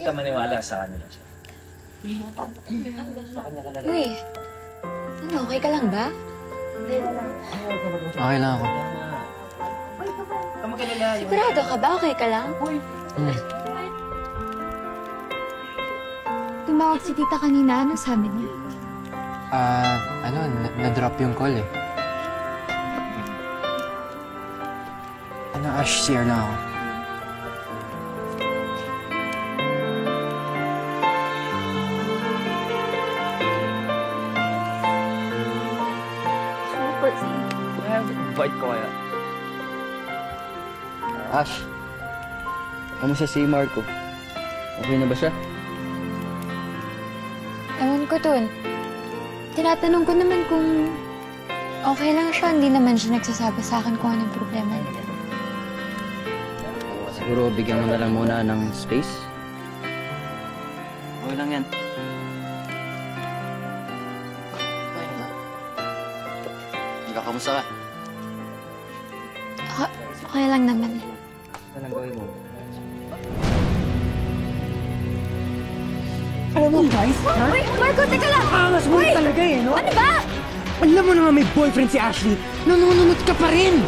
ka maniwala sa kanila. Uy, ano, okay ka lang ba? Okay lang ako. Sigurado ka ba? Okay ka lang? Tumawag si tita kanina. Ano sabi niya? Na-drop yung call eh. Ash, CR lang ako. Bait ko kaya. Ash, kamusta si Marco? Okay na ba siya? Ewan ko dun. Tinatanong ko naman kung okay lang siya. Hindi naman siya nagsasabi sa akin kung anong problema niya. Siguro bigyan mo na lang muna ng space. Okay lang yan. Ikaw, kamusta ka? Okay lang naman. Ano lang gawin mo? Alam mo, guys? Uy, Marco, teka lang! Angas mo talaga eh, no? Ano ba? Alam mo na nga may boyfriend si Ashley. Nanununod ka pa rin!